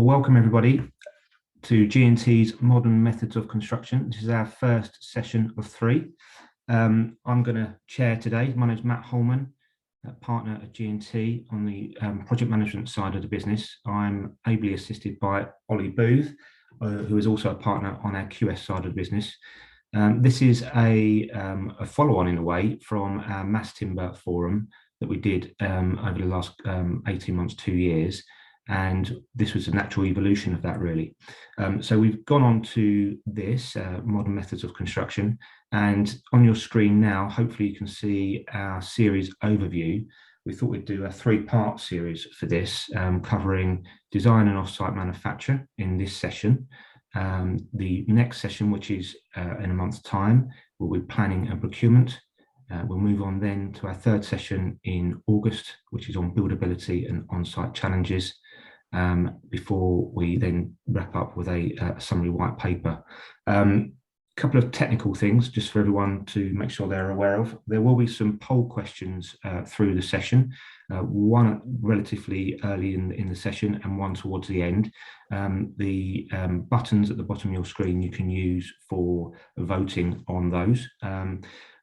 Well, welcome everybody to G&T's Modern Methods of Construction. This is our first session of three. I'm going to chair today. My name is Matt Holman, partner at G&T on the project management side of the business. I'm ably assisted by Ollie Booth, who is also a partner on our QS side of the business. This is a follow-on in a way from our Mass Timber Forum that we did over the last 18 months, 2 years. And this was a natural evolution of that, really. So we've gone on to this, Modern Methods of Construction. And on your screen now, hopefully you can see our series overview. We thought we'd do a three-part series for this, covering design and off-site manufacture in this session. The next session, which is in a month's time, will be planning and procurement. We'll move on then to our third session in August, which is on buildability and on-site challenges, before we then wrap up with a summary white paper. Couple of technical things just for everyone to make sure they're aware of. There will be some poll questions through the session, one relatively early in the session and one towards the end. The buttons at the bottom of your screen you can use for voting on those.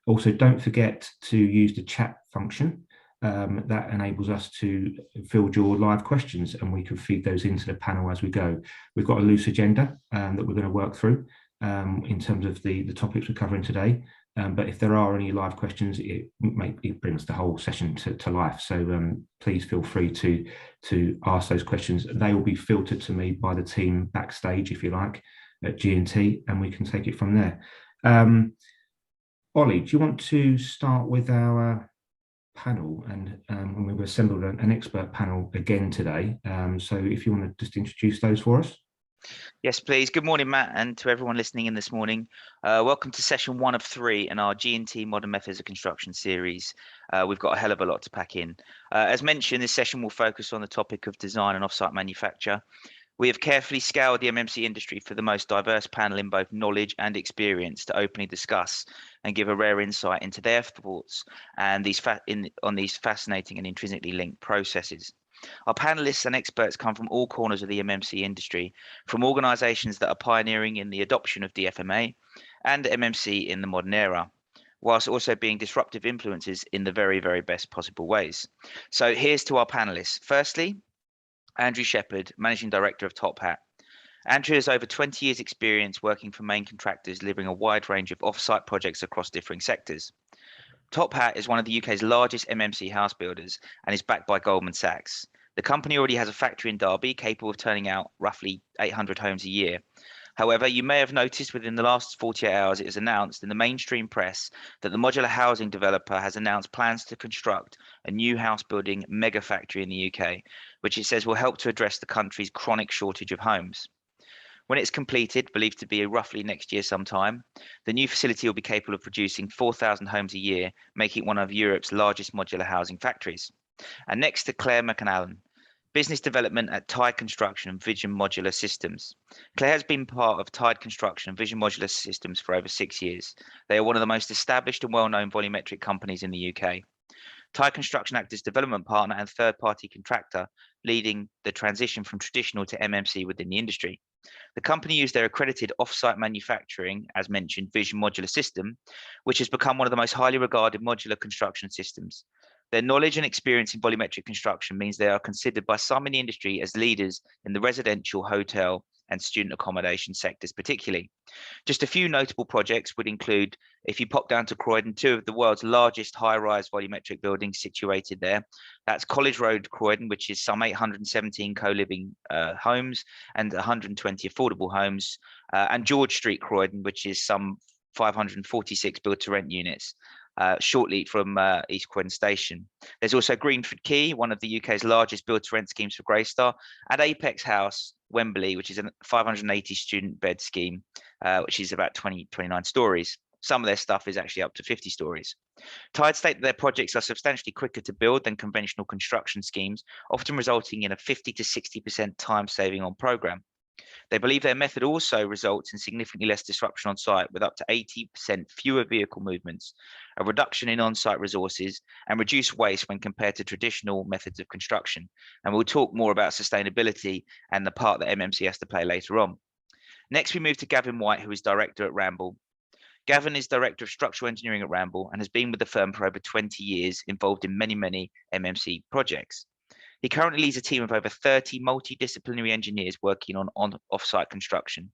Also, don't forget to use the chat function. That enables us to field your live questions and we can feed those into the panel as we go. We've got a loose agenda that we're going to work through in terms of the topics we're covering today. But if there are any live questions, it brings the whole session to life. So please feel free to ask those questions. They will be filtered to me by the team backstage, if you like, at G&T, and we can take it from there. Ollie, do you want to start with our panel? And we've assembled an expert panel again today. So if you want to just introduce those for us. Yes, please. Good morning, Matt, and to everyone listening in this morning. Welcome to session 1 of 3 in our G&T Modern Methods of Construction series. We've got a hell of a lot to pack in. As mentioned, this session will focus on the topic of design and offsite manufacture. We have carefully scoured the MMC industry for the most diverse panel in both knowledge and experience to openly discuss and give a rare insight into their thoughts and on these fascinating and intrinsically linked processes. Our panelists and experts come from all corners of the MMC industry, from organisations that are pioneering in the adoption of DFMA and MMC in the modern era, whilst also being disruptive influences in the very, very best possible ways. So here's to our panelists. Firstly, Andrew Shepherd, Managing Director of Top Hat. Andrew has over 20 years experience working for main contractors, delivering a wide range of off-site projects across different sectors. Top Hat is one of the UK's largest MMC house builders and is backed by Goldman Sachs. The company already has a factory in Derby capable of turning out roughly 800 homes a year. However, you may have noticed within the last 48 hours, it was announced in the mainstream press that the modular housing developer has announced plans to construct a new house building mega factory in the UK, which it says will help to address the country's chronic shortage of homes. When it's completed, believed to be roughly next year sometime, the new facility will be capable of producing 4,000 homes a year, making it one of Europe's largest modular housing factories. And next to Claire McAnallen, Business Development at Tide Construction and Vision Modular Systems. Claire has been part of Tide Construction and Vision Modular Systems for over 6 years. They are one of the most established and well-known volumetric companies in the UK. Tide Construction acts as development partner and third-party contractor, leading the transition from traditional to MMC within the industry. The company used their accredited off-site manufacturing, as mentioned, Vision Modular System, which has become one of the most highly regarded modular construction systems. Their knowledge and experience in volumetric construction means they are considered by some in the industry as leaders in the residential, hotel, and student accommodation sectors particularly. Just a few notable projects would include, if you pop down to Croydon, 2 of the world's largest high-rise volumetric buildings situated there. That's College Road, Croydon, which is some 817 co-living homes and 120 affordable homes, and George Street, Croydon, which is some 546 build-to-rent units. Shortly from East Croydon Station. There's also Greenford Quay, one of the UK's largest build-to-rent schemes for Greystar, and Apex House, Wembley, which is a 580 student bed scheme, which is about 29 stories. Some of their stuff is actually up to 50 stories. Tide state that their projects are substantially quicker to build than conventional construction schemes, often resulting in a 50 to 60% time saving on programme. They believe their method also results in significantly less disruption on site, with up to 80% fewer vehicle movements, a reduction in on-site resources, and reduced waste when compared to traditional methods of construction. And we'll talk more about sustainability and the part that MMC has to play later on. Next, we move to Gavin White, who is director at Ramble. Gavin is Director of Structural Engineering at Ramble and has been with the firm for over 20 years, involved in many MMC projects. He currently leads a team of over 30 multidisciplinary engineers working on off-site construction.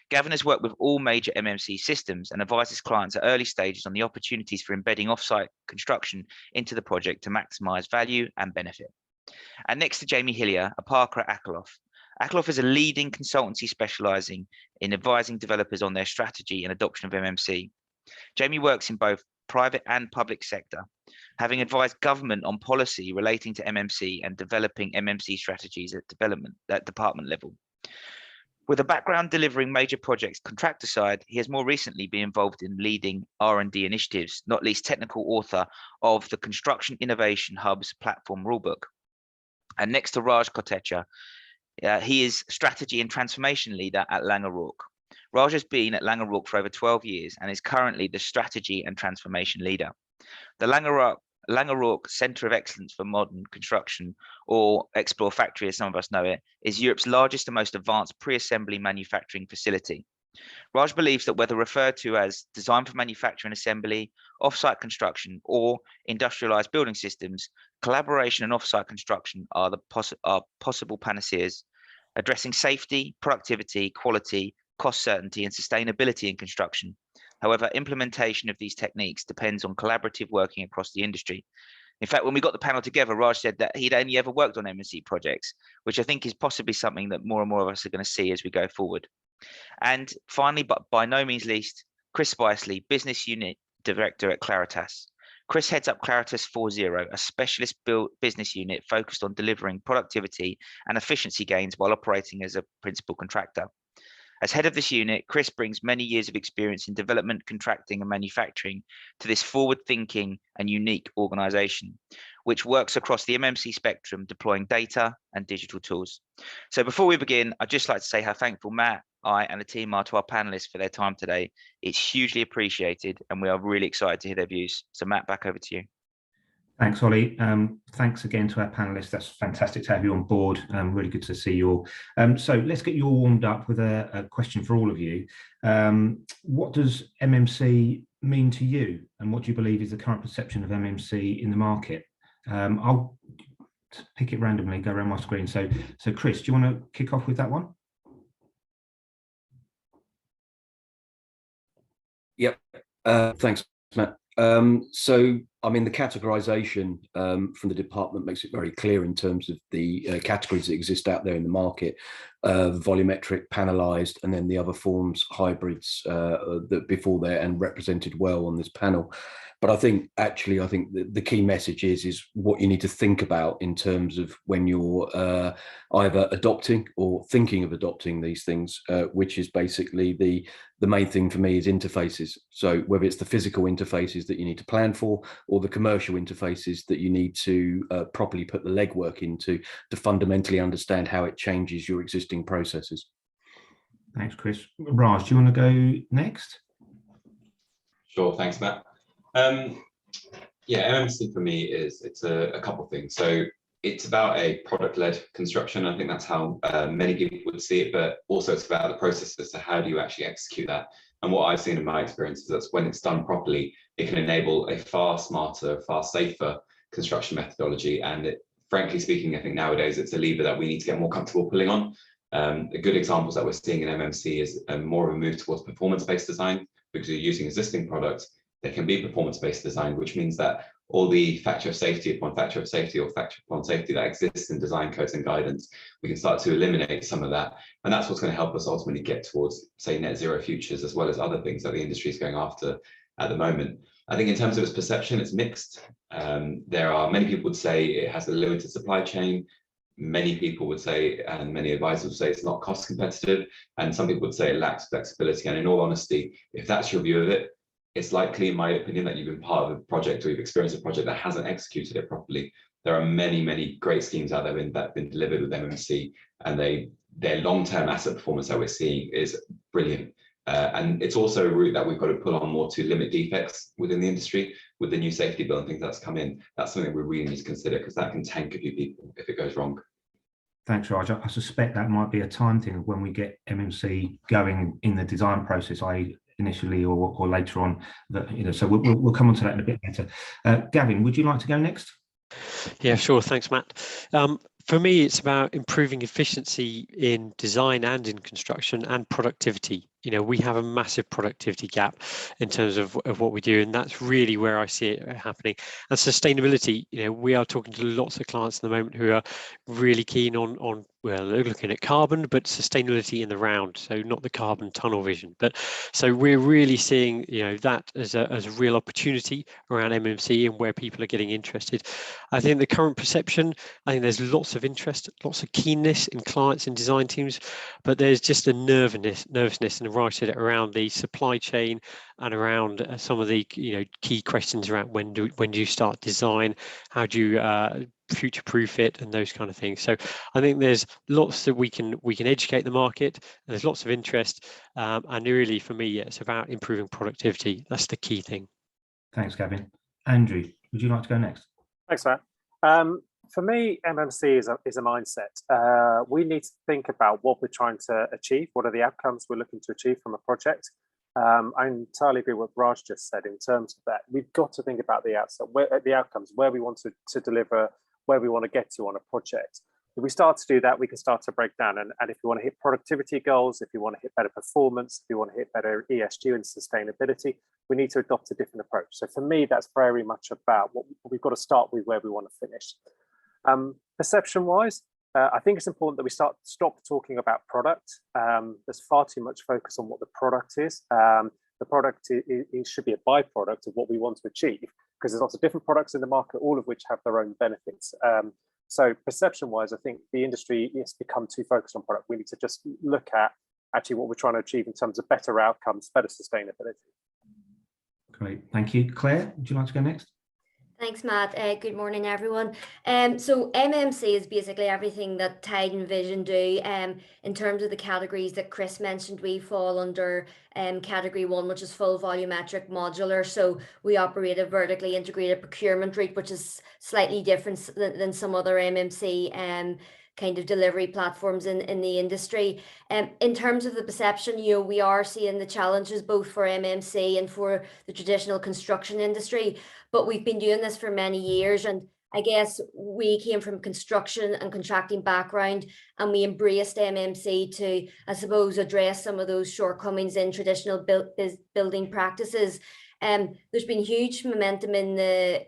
Gavin has worked with all major MMC systems and advises clients at early stages on the opportunities for embedding off-site construction into the project to maximize value and benefit. And next to Jamie Hillier, a Parker at Akerlof. Akerlof is a leading consultancy specializing in advising developers on their strategy and adoption of MMC. Jamie works in both private and public sector, having advised government on policy relating to MMC and developing MMC strategies at department level. With a background delivering major projects contractor side, he has more recently been involved in leading R&D initiatives, not least technical author of the Construction Innovation Hub's platform rulebook. And next to Raj Kotecha, he is strategy and transformation leader at Laing O'Rourke. Raj has been at Laing O'Rourke for over 12 years and is currently the strategy and transformation leader. The Laing O'Rourke Centre of Excellence for Modern Construction, or Explore Factory as some of us know it, is Europe's largest and most advanced pre-assembly manufacturing facility. Raj believes that whether referred to as design for manufacture and assembly, off-site construction, or industrialized building systems, collaboration and off-site construction are possible panaceas, addressing safety, productivity, quality, cost certainty, and sustainability in construction. However, implementation of these techniques depends on collaborative working across the industry. In fact, when we got the panel together, Raj said that he'd only ever worked on MMC projects, which I think is possibly something that more and more of us are going to see as we go forward. And finally, but by no means least, Chris Bosley, Business Unit Director at Claritas. Chris heads up Claritas 4.0, a specialist business unit focused on delivering productivity and efficiency gains while operating as a principal contractor. As head of this unit, Chris brings many years of experience in development, contracting, and manufacturing to this forward-thinking and unique organization, which works across the MMC spectrum, deploying data and digital tools. So before we begin, I'd just like to say how thankful Matt, I, and the team are to our panelists for their time today. It's hugely appreciated, and we are really excited to hear their views. So Matt, back over to you. Thanks, Ollie. Thanks again to our panelists. That's fantastic to have you on board. Really good to see you all. So let's get you all warmed up with a question for all of you. What does MMC mean to you? And what do you believe is the current perception of MMC in the market? I'll pick it randomly, go around my screen. So Chris, do you want to kick off with that one? Yep. Thanks, Matt. So, I mean, the categorization from the department makes it very clear in terms of the categories that exist out there in the market, volumetric, panelized, and then the other forms, hybrids, that before there and represented well on this panel. But I think the key message is what you need to think about in terms of when you're either adopting or thinking of adopting these things, which is basically the main thing for me is interfaces. So whether it's the physical interfaces that you need to plan for or the commercial interfaces that you need to properly put the legwork into to fundamentally understand how it changes your existing processes. Thanks, Chris. Raj, do you want to go next? Sure, thanks, Matt. Yeah, MMC for me it's a couple of things. So it's about a product-led construction. I think that's how many people would see it, but also it's about the processes. So how do you actually execute that? And what I've seen in my experience is that's when it's done properly, it can enable a far smarter, far safer construction methodology. And frankly speaking, I think nowadays it's a lever that we need to get more comfortable pulling on. The good examples that we're seeing in MMC is more of a move towards performance-based design, because you're using existing products. There can be performance-based design, which means that all the factor of safety upon factor of safety or factor upon safety that exists in design codes and guidance, we can start to eliminate some of that. And that's what's going to help us ultimately get towards, say, net zero futures, as well as other things that the industry is going after at the moment. I think in terms of its perception, it's mixed. There are many people would say it has a limited supply chain. Many people would say, and many advisors would say, it's not cost competitive. And some people would say it lacks flexibility. And in all honesty, if that's your view of it, it's likely, in my opinion, that you've been part of a project or you've experienced a project that hasn't executed it properly. There are many, many great schemes out there that have been delivered with MMC, and they their long-term asset performance that we're seeing is brilliant. And it's also a route that we've got to pull on more to limit defects within the industry with the new safety bill and things that's come in. That's something we really need to consider, because that can tank a few people if it goes wrong. Thanks, Raj. I suspect that might be a time thing when we get MMC going in the design process, i.e. initially or later on. That, you know, so we'll come on to that in a bit later. Gavin, would you like to go next? Yeah, sure. Thanks, Matt. For me, it's about improving efficiency in design and in construction and productivity. You know, we have a massive productivity gap in terms of what we do, and that's really where I see it happening. And sustainability, you know, we are talking to lots of clients at the moment who are really keen on well, looking at carbon, but sustainability in the round, so not the carbon tunnel vision. But so we're really seeing, you know, that as a real opportunity around MMC and where people are getting interested. I think the current perception, I think there's lots of interest, lots of keenness in clients and design teams, but there's just a nervousness, and Raj said it, around the supply chain and around some of the, you know, key questions around when do you start design, how do you future-proof it, and those kind of things. So I think there's lots that we can educate the market, and there's lots of interest, and really for me, it's about improving productivity. That's the key thing. Thanks, Gavin. Andrew, would you like to go next? Thanks, Matt. For me, MMC is a mindset. We need to think about what we're trying to achieve. What are the outcomes we're looking to achieve from a project? I entirely agree with what Raj just said in terms of that. We've got to think about the outcomes, where we want to deliver, where we want to get to on a project. If we start to do that, we can start to break down. And if you want to hit productivity goals, if you want to hit better performance, if you want to hit better ESG and sustainability, we need to adopt a different approach. So for me, that's very much about what we've got to start with, where we want to finish. Perception-wise, I think it's important that we stop talking about product. There's far too much focus on what the product is. The product it should be a byproduct of what we want to achieve, because there's lots of different products in the market, all of which have their own benefits. So perception-wise, I think the industry has become too focused on product. We need to just look at actually what we're trying to achieve in terms of better outcomes, better sustainability. Great, thank you. Claire, would you like to go next? Thanks, Matt. Good morning, everyone. So MMC is basically everything that Tide and Vision do. In terms of the categories that Chris mentioned, we fall under category 1, which is full volumetric modular. So we operate a vertically integrated procurement route, which is slightly different than some other MMC kind of delivery platforms in the industry. In terms of the perception, you know, we are seeing the challenges both for MMC and for the traditional construction industry, but we've been doing this for many years. And I guess we came from construction and contracting background, and we embraced MMC to, I suppose, address some of those shortcomings in traditional building practices. There's been huge momentum in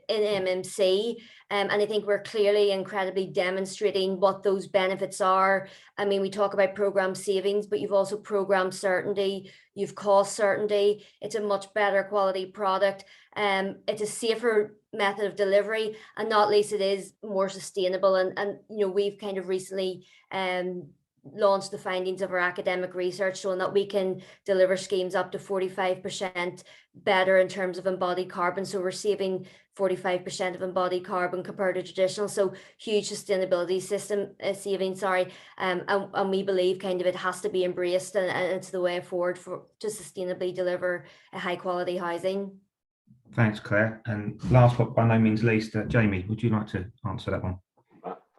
MMC, and I think we're clearly incredibly demonstrating what those benefits are. I mean, we talk about program savings, but you've also program certainty, you've cost certainty. It's a much better quality product. It's a safer method of delivery, and not least it is more sustainable. And you know, we've kind of recently launched the findings of our academic research showing that we can deliver schemes up to 45% better in terms of embodied carbon. So we're saving 45% of embodied carbon compared to traditional. So huge sustainability savings, and we believe kind of it has to be embraced, and it's the way forward to sustainably deliver a high quality housing. Thanks, Claire. And last but by no means least, Jamie, would you like to answer that one?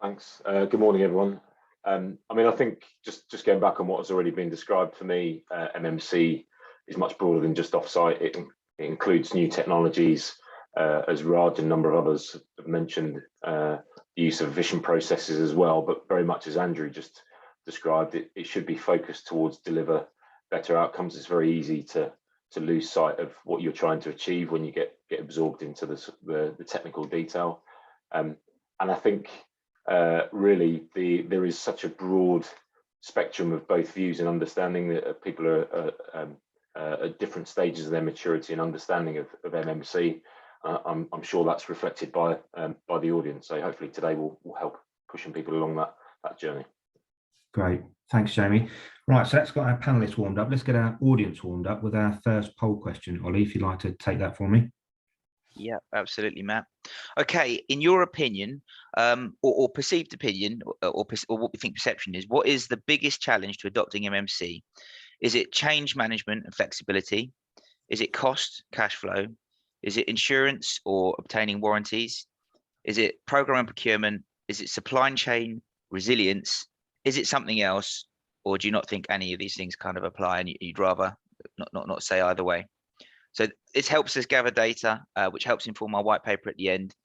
Thanks. Good morning, everyone. I mean, I think just going back on what has already been described, for me, MMC is much broader than just offsite. It includes new technologies, as Raj and a number of others have mentioned, the use of efficient processes as well, but very much as Andrew just described, it should be focused towards deliver better outcomes. It's very easy to lose sight of what you're trying to achieve when you get absorbed into the technical detail. And I think really there is such a broad spectrum of both views and understanding that people are at different stages of their maturity and understanding of MMC. I'm sure that's reflected by the audience. So hopefully today will help pushing people along that journey. Great, thanks, Jamie. Right, so that's got our panelists warmed up. Let's get our audience warmed up with our first poll question. Ollie, if you'd like to take that for me. Yeah, absolutely, Matt. Okay, in your opinion, or perceived opinion, or what we think perception is, what is the biggest challenge to adopting MMC? Is it change management and flexibility? Is it cost, cash flow? Is it insurance or obtaining warranties? Is it program and procurement? Is it supply chain resilience? Is it something else? Or do you not think any of these things kind of apply and you'd rather not say either way? So this helps us gather data, which helps inform our white paper at the end.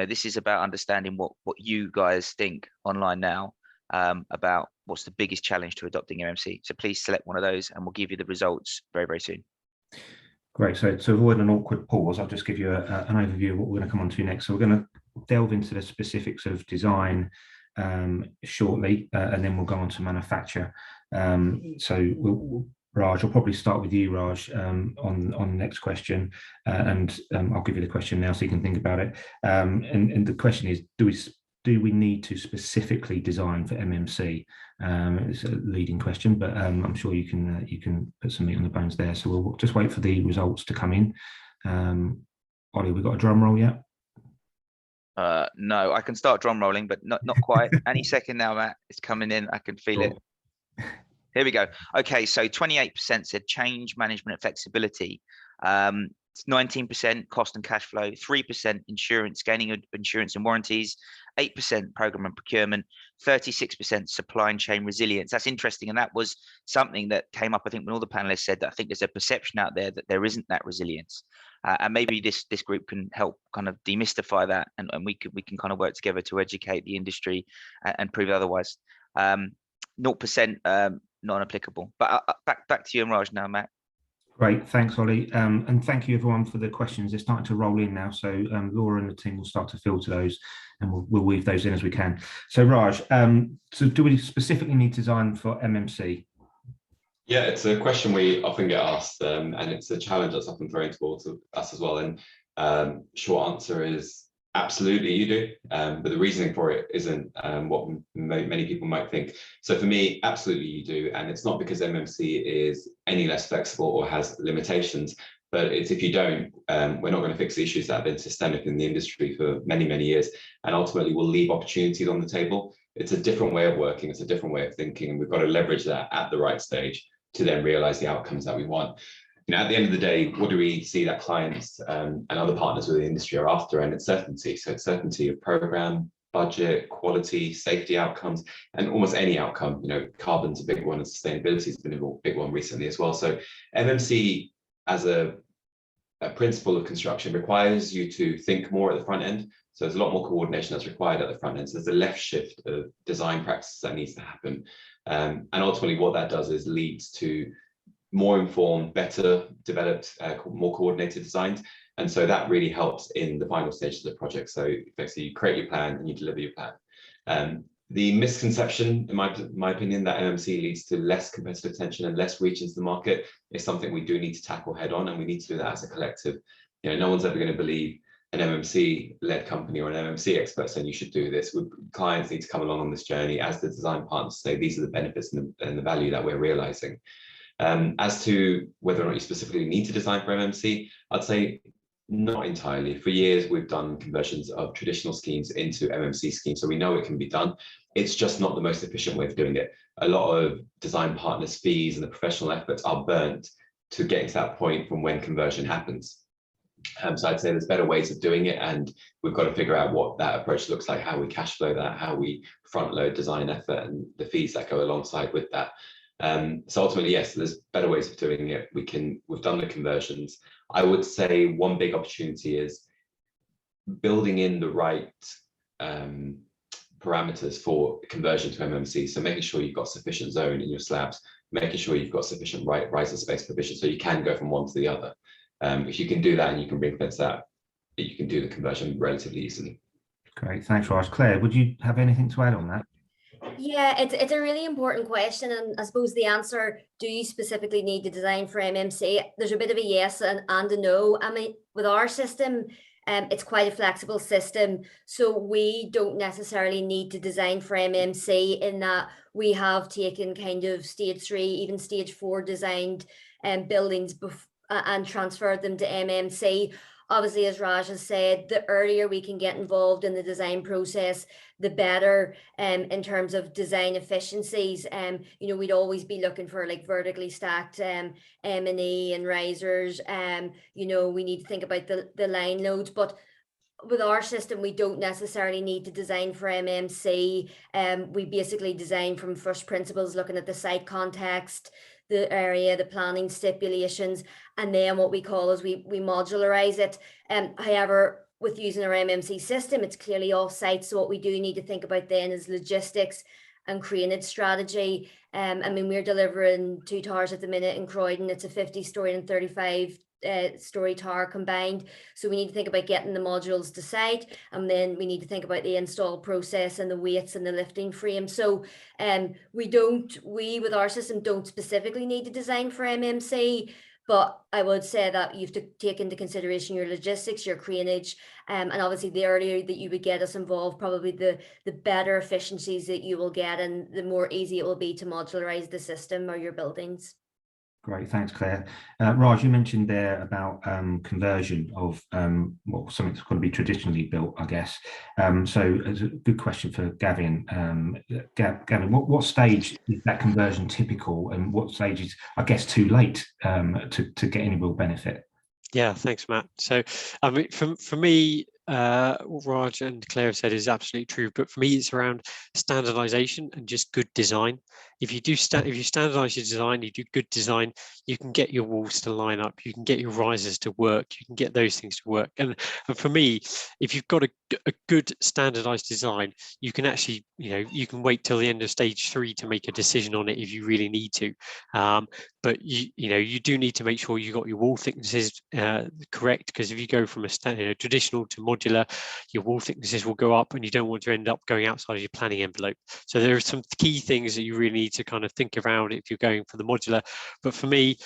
This is about understanding what you guys think online now about what's the biggest challenge to adopting MMC. So please select one of those and we'll give you the results very, very soon. Great. So to avoid an awkward pause, I'll just give you an overview of what we're going to come on to next. So we're going to delve into the specifics of design shortly, and then we'll go on to manufacture. Raj, I'll probably start with you, Raj, on the next question, and I'll give you the question now so you can think about it. And the question is, do we need to specifically design for MMC? It's a leading question, but I'm sure you can put some meat on the bones there. So we'll just wait for the results to come in. Ollie, we got a drum roll yet? No, I can start drum rolling, but not quite. Any second now, Matt. It's coming in. I can feel it. Here we go. Okay, so 28% said change management and flexibility. 19% cost and cash flow, 3% insurance, gaining insurance and warranties, 8% program and procurement, 36% supply chain resilience. That's interesting. And that was something that came up, I think, when all the panelists said that I think there's a perception out there that there isn't that resilience. And maybe this group can help kind of demystify that, and we can kind of work together to educate the industry and prove otherwise. 0% non-applicable. But back to you and Raj now, Matt. Great, thanks, Ollie, and thank you everyone for the questions. They're starting to roll in now, so Laura and the team will start to filter those, and we'll weave those in as we can. So Raj, so do we specifically need design for MMC? Yeah, it's a question we often get asked, and it's a challenge that's often thrown towards us as well. And short answer is absolutely you do, but the reasoning for it isn't what many people might think. So for me, absolutely you do, and it's not because MMC is any less flexible or has limitations, but it's if you don't, we're not going to fix the issues that have been systemic in the industry for many, many years, and ultimately we'll leave opportunities on the table. It's a different way of working, it's a different way of thinking, and we've got to leverage that at the right stage to then realize the outcomes that we want. At the end of the day, what do we see that clients and other partners within the industry are after? And it's certainty. So it's certainty of program, budget, quality, safety outcomes, and almost any outcome. Carbon's a big one, and sustainability has been a big one recently as well. So MMC as a principle of construction requires you to think more at the front end. So there's a lot more coordination that's required at the front end. So there's a left shift of design practices that needs to happen. And ultimately what that does is leads to more informed, better developed, more coordinated designs. And so that really helps in the final stages of the project. So effectively you create your plan and you deliver your plan. The misconception, in my opinion, that MMC leads to less competitive tension and less reach into the market is something we do need to tackle head on, and we need to do that as a collective. No one's ever going to believe an MMC-led company or an MMC expert saying you should do this. Clients need to come along on this journey as the design partners say these are the benefits and the value that we're realizing. As to whether or not you specifically need to design for MMC, I'd say not entirely. For years, we've done conversions of traditional schemes into MMC schemes, so we know it can be done. It's just not the most efficient way of doing it. A lot of design partners' fees and the professional efforts are burnt to getting to that point from when conversion happens. So I'd say there's better ways of doing it, and we've got to figure out what that approach looks like, how we cash flow that, how we front load design effort and the fees that go alongside with that. So ultimately, yes, there's better ways of doing it. We've done the conversions. I would say one big opportunity is building in the right parameters for conversion to MMC. So making sure you've got sufficient zone in your slabs, making sure you've got sufficient riser space provision so you can go from one to the other. If you can do that and you can ring fence that, you can do the conversion relatively easily. Great, thanks, Raj. Claire, would you have anything to add on that? Yeah, it's a really important question, and I suppose the answer, do you specifically need to design for MMC? There's a bit of a yes and a no. I mean, with our system, it's quite a flexible system, so we don't necessarily need to design for MMC in that we have taken kind of stage 3, even stage 4 designed buildings and transferred them to MMC. obviously, as Raj has said, the earlier we can get involved in the design process, the better in terms of design efficiencies. You know, we'd always be looking for like vertically stacked M&E and risers. You know, we need to think about the line loads, but with our system, we don't necessarily need to design for MMC. We basically design from first principles, looking at the site context, the area, the planning stipulations, and then what we call is we modularize it. However, with using our MMC system, it's clearly off-site. So what we do need to think about then is logistics and cranage strategy. I mean, we're delivering 2 towers at the minute in Croydon. It's a 50-story and 35 story tower combined. So we need to think about getting the modules to site, and then we need to think about the install process and the weights and the lifting frame. So we with our system don't specifically need to design for MMC, but I would say that you have to take into consideration your logistics, your cranage, and obviously the earlier that you would get us involved, probably the better efficiencies that you will get, and the more easy it will be to modularize the system or your buildings. Great, thanks, Claire. Raj, you mentioned there about conversion of well, something that's going to be traditionally built, I guess. So it's a good question for Gavin. Gavin, what stage is that conversion typical, and what stage is, I guess, too late to get any real benefit? Yeah, thanks, Matt. So, I mean, for me, what Raj and Claire have said is absolutely true. But for me, it's around standardization and just good design. If you standardize your design, you do good design, you can get your walls to line up, you can get your risers to work, you can get those things to work. And for me, if you've got a good standardized design, you can actually, you can wait till the end of stage 3 to make a decision on it if you really need to. But you do need to make sure you got your wall thicknesses correct, because if you go from a traditional to modular, your wall thicknesses will go up, and you don't want to end up going outside of your planning envelope. So there are some key things that you really need to kind of think around if you're going for the modular. But for me,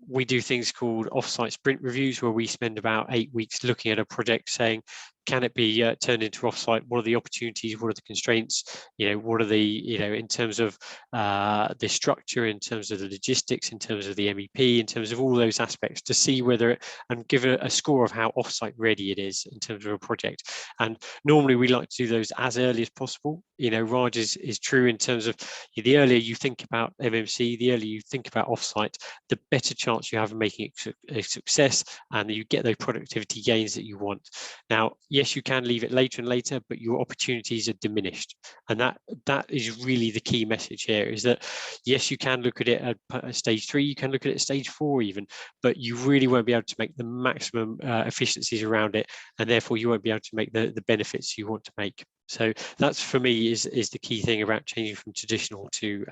we do things called offsite sprint reviews, where we spend about 8 weeks looking at a project, saying, can it be turned into offsite? What are the opportunities? What are the constraints? What are the, in terms of the structure, in terms of the logistics, in terms of the MEP, in terms of all those aspects, to see whether and give a score of how offsite ready it is in terms of a project. And normally we like to do those as early as possible. Raj is true in terms of the earlier you think about MMC, the earlier you think about offsite, the better chance you have of making it a success, and you get those productivity gains that you want. Now, yes, you can leave it later and later, but your opportunities are diminished. And that is really the key message here, is that, yes, you can look at it at stage 3, you can look at it at stage 4 even, but you really won't be able to make the maximum efficiencies around it, and therefore you won't be able to make the benefits you want to make. So that's, for me, is the key thing about changing from traditional to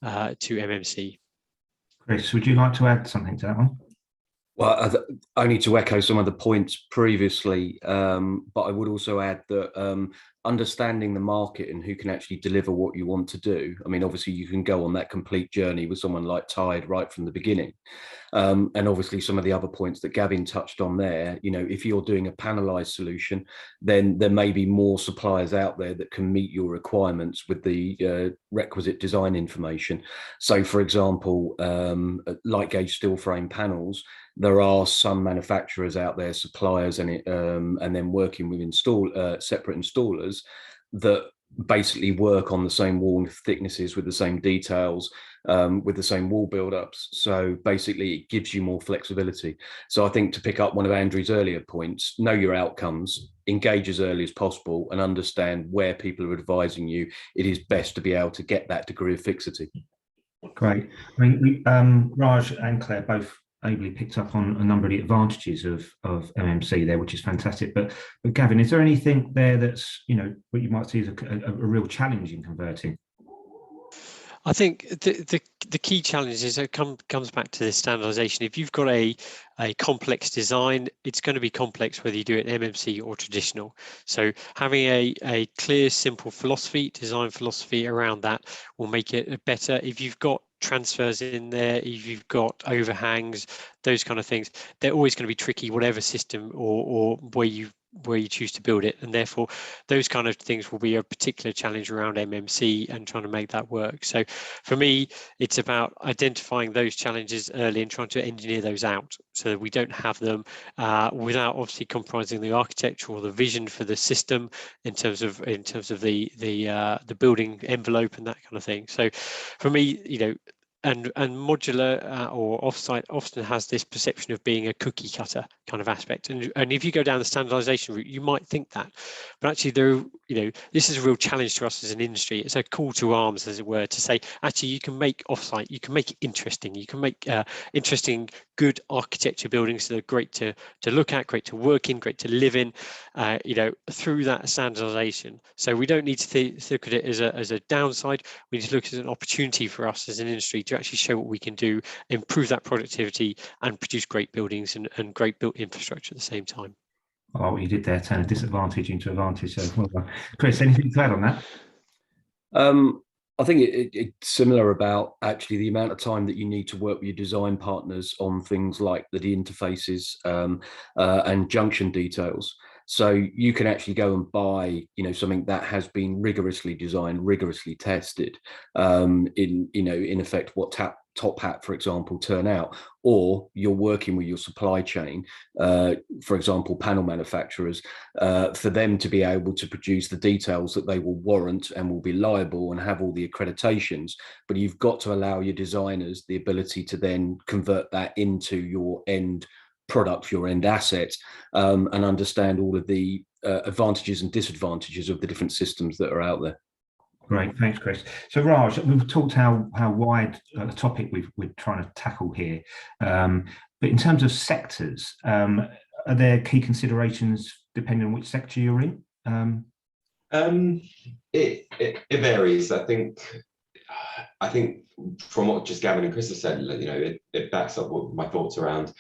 MMC. Chris, would you like to add something to that one? Well, only to echo some of the points previously, but I would also add that understanding the market and who can actually deliver what you want to do. I mean, obviously, you can go on that complete journey with someone like Tide right from the beginning. And obviously, some of the other points that Gavin touched on there, if you're doing a panelized solution, then there may be more suppliers out there that can meet your requirements with the requisite design information. So, for example, light gauge steel frame panels, there are some manufacturers out there, suppliers, and then working with separate installers that basically work on the same wall thicknesses with the same details, with the same wall build-ups. So basically, it gives you more flexibility. So I think, to pick up one of Andrew's earlier points, know your outcomes, engage as early as possible, and understand where people are advising you. It is best to be able to get that degree of fixity. Great. I mean, Raj and Claire both ably picked up on a number of the advantages of MMC there, which is fantastic. But Gavin, is there anything there that's, what you might see as a real challenge in converting? I think the key challenge is it comes back to this standardization. If you've got a complex design, it's going to be complex whether you do it in MMC or traditional. So having a clear, simple design philosophy around that will make it better. If you've got transfers in there, if you've got overhangs, those kind of things, they're always going to be tricky, whatever system or way you where you choose to build it, and therefore those kind of things will be a particular challenge around MMC and trying to make that work. So for me, it's about identifying those challenges early and trying to engineer those out so that we don't have them without obviously compromising the architecture or the vision for the system in terms of the building envelope and that kind of thing. So for me, you know, and modular or offsite often has this perception of being a cookie cutter kind of aspect, and if you go down the standardization route, you might think that, but actually this is a real challenge to us as an industry. It's a call to arms, as it were, to say actually you can make offsite, you can make it interesting, you can make interesting, good architecture buildings that are great to look at, great to work in, great to live in, through that standardization. So we don't need to look at it as a downside. We need to look at it as an opportunity for us as an industry to actually show what we can do, improve that productivity, and produce great buildings and great built infrastructure at the same time. Oh, what you did there, turn a disadvantage into advantage. So, well done. Chris, anything to add on that? I think it's similar about actually the amount of time that you need to work with your design partners on things like the interfaces and junction details. So you can actually go and buy, something that has been rigorously designed, rigorously tested, in effect, what top hat, for example, turn out, or you're working with your supply chain, for example, panel manufacturers, for them to be able to produce the details that they will warrant and will be liable and have all the accreditations. But you've got to allow your designers the ability to then convert that into your end product, your end asset, and understand all of the advantages and disadvantages of the different systems that are out there. Great, thanks, Chris. So Raj, we've talked how wide a topic we're trying to tackle here, but in terms of sectors, are there key considerations depending on which sector you're in? It varies. I think from what just Gavin and Chris have said, it backs up what my thoughts around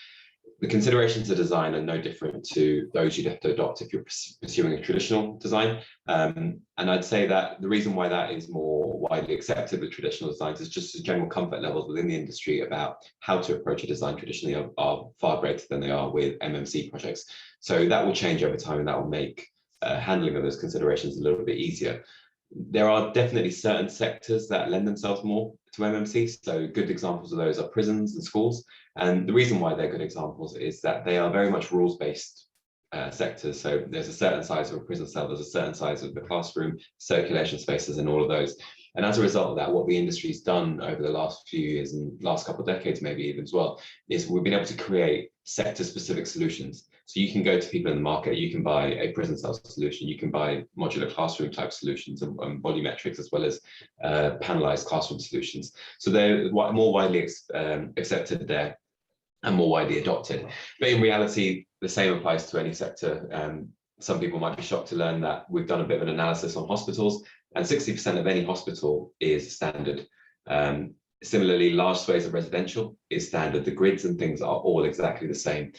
the considerations of design are no different to those you'd have to adopt if you're pursuing a traditional design. And I'd say that the reason why that is more widely accepted with traditional designs is just the general comfort levels within the industry about how to approach a design traditionally are far greater than they are with MMC projects. So that will change over time, and that will make handling of those considerations a little bit easier. There are definitely certain sectors that lend themselves more to MMC. So good examples of those are prisons and schools. And the reason why they're good examples is that they are very much rules-based sectors. So there's a certain size of a prison cell, there's a certain size of the classroom, circulation spaces, and all of those. And as a result of that, what the industry's done over the last few years and last couple of decades, maybe even as well, is we've been able to create sector-specific solutions. So you can go to people in the market, you can buy a prison cell solution, you can buy modular classroom type solutions and volumetrics, as well as panelized classroom solutions. So they're more widely accepted there and more widely adopted. But in reality, the same applies to any sector. Some people might be shocked to learn that we've done a bit of an analysis on hospitals, and 60% of any hospital is standard. Similarly, large swathes of residential is standard. The grids and things are all exactly the same.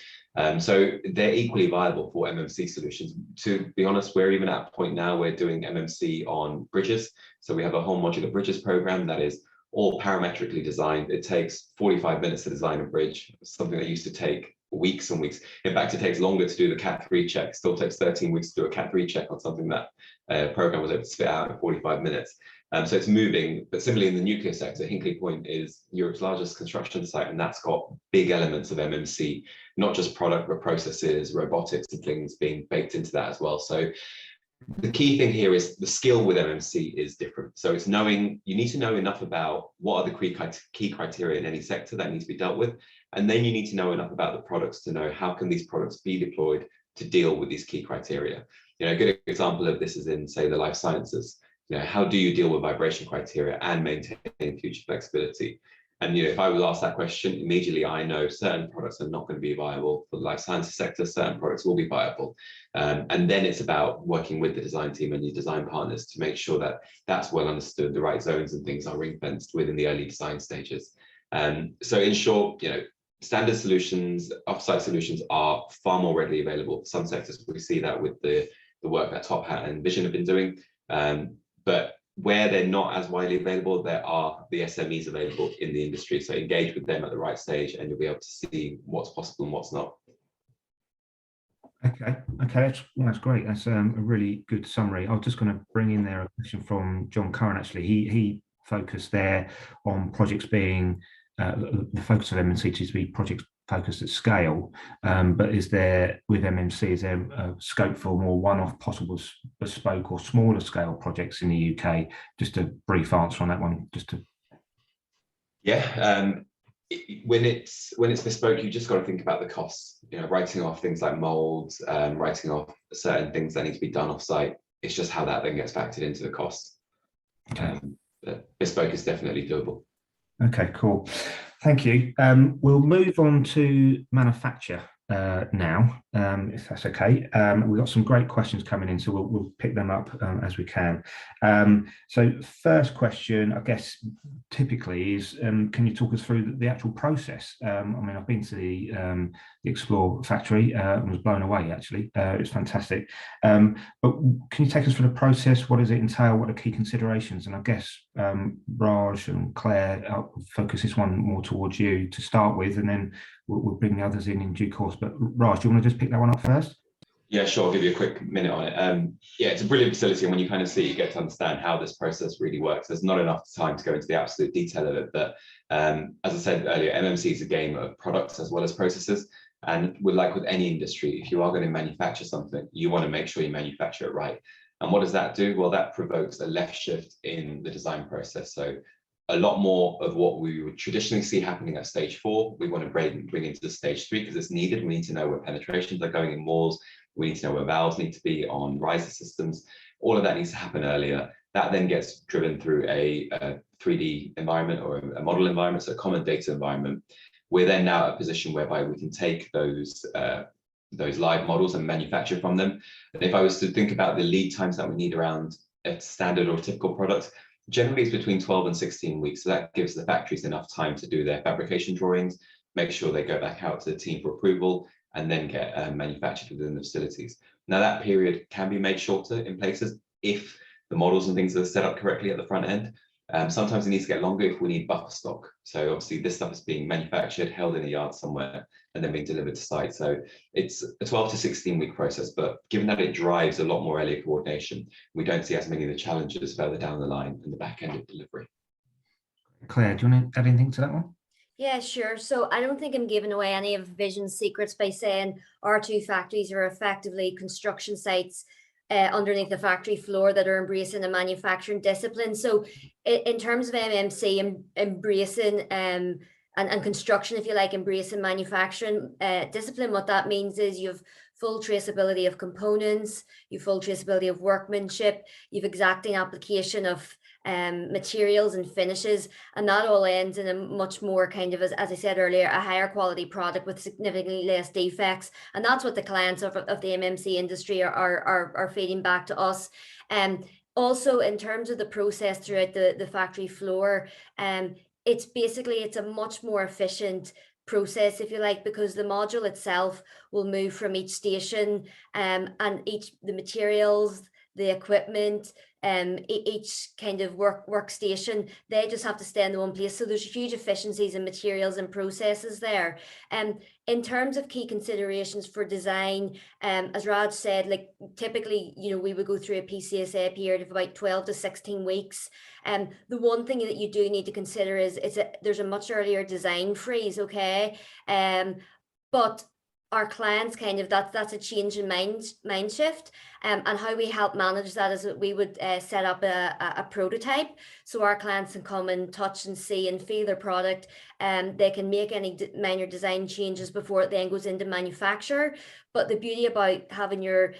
So they're equally viable for MMC solutions. To be honest, we're even at a point now we're doing MMC on bridges. So we have a whole modular bridges program that is all parametrically designed. It takes 45 minutes to design a bridge, something that used to take weeks and weeks. In fact, it takes longer to do the Cat 3 check. It still takes 13 weeks to do a Cat 3 check on something that program was able to spit out in 45 minutes. So it's moving, but similarly in the nuclear sector, Hinkley Point is Europe's largest construction site, and that's got big elements of MMC, not just product, but processes, robotics, and things being baked into that as well. So the key thing here is the skill with MMC is different. So it's knowing, you need to know enough about what are the key criteria in any sector that need to be dealt with. And then you need to know enough about the products to know how can these products be deployed to deal with these key criteria. A good example of this is in, say, the life sciences. How do you deal with vibration criteria and maintain future flexibility? And if I was asked that question, immediately I know certain products are not going to be viable for the life sciences sector, certain products will be viable. And then it's about working with the design team and your design partners to make sure that that's well understood, the right zones and things are ring-fenced within the early design stages. So in short, standard solutions, offsite solutions are far more readily available for some sectors. We see that with the work that Top Hat and Vision have been doing. But where they're not as widely available, there are the SMEs available in the industry. So engage with them at the right stage and you'll be able to see what's possible and what's not. Okay, that's great. That's a really good summary. I was just going to bring in there a question from John Curran. Actually, he focused there on projects being the focus of MMC to be projects focused at scale. But is there with MMC is there a scope for more one-off possible bespoke or smaller scale projects in the UK? Just a brief answer on that one. Yeah. When it's bespoke, you just got to think about the costs. Writing off things like molds, writing off certain things that need to be done off-site. It's just how that then gets factored into the cost. Okay. But bespoke is definitely doable. Okay, cool. Thank you. We'll move on to manufacture now, if that's okay. We've got some great questions coming in, so we'll pick them up as we can. So first question, I guess, typically is, can you talk us through the actual process? I mean, I've been to the Explore factory and was blown away, actually. It's fantastic. But can you take us through the process? What does it entail? What are key considerations? And I guess Raj and Claire, I'll focus this one more towards you to start with, and then we'll bring the others in due course. But Raj, do you want to just pick that one up first? Yeah, sure. I'll give you a quick minute on it. Yeah, it's a brilliant facility, and when you kind of see it, you get to understand how this process really works. There's not enough time to go into the absolute detail of it, but as I said earlier, MMC is a game of products as well as processes. And like with any industry, if you are going to manufacture something, you want to make sure you manufacture it right. And what does that do? Well, that provokes a left shift in the design process. So a lot more of what we would traditionally see happening at stage 4, we want to bring into the stage 3 because it's needed. We need to know where penetrations are going in walls. We need to know where valves need to be on riser systems. All of that needs to happen earlier. That then gets driven through a 3D environment or a model environment, so a common data environment. We're then now at a position whereby we can take those live models and manufacture from them. And if I was to think about the lead times that we need around a standard or typical product, generally it's between 12 and 16 weeks. So that gives the factories enough time to do their fabrication drawings, make sure they go back out to the team for approval, and then get manufactured within the facilities. Now that period can be made shorter in places if the models and things are set up correctly at the front end. Sometimes it needs to get longer if we need buffer stock. So obviously this stuff is being manufactured, held in a yard somewhere, and then being delivered to site. So it's a 12 to 16 week process, but given that it drives a lot more earlier coordination, we don't see as many of the challenges further down the line in the back end of delivery. Claire, do you want to add anything to that one? Yeah, sure. So I don't think I'm giving away any of Vision's secrets by saying our 2 factories are effectively construction sites underneath the factory floor that are embracing a manufacturing discipline. So in terms of MMC embracing and construction, if you like, embracing manufacturing discipline, what that means is you've full traceability of components, you've full traceability of workmanship, you've exacting application of materials and finishes, and that all ends in a much more kind of, as I said earlier, a higher quality product with significantly less defects. And that's what the clients of the MMC industry are feeding back to us. Also, in terms of the process throughout the factory floor, it's a much more efficient process, if you like, because the module itself will move from each station, and the materials, the equipment, each kind of workstation, they just have to stay in the one place. So there's huge efficiencies in materials and processes there. In terms of key considerations for design, as Raj said, like typically, we would go through a PCSA period of about 12 to 16 weeks. The one thing that you do need to consider is there's a much earlier design freeze, okay? But our clients that's a change in mind shift, and how we help manage that is that we would set up a prototype so our clients can come and touch and see and feel their product, and they can make any minor design changes before it then goes into manufacture. But the beauty about having your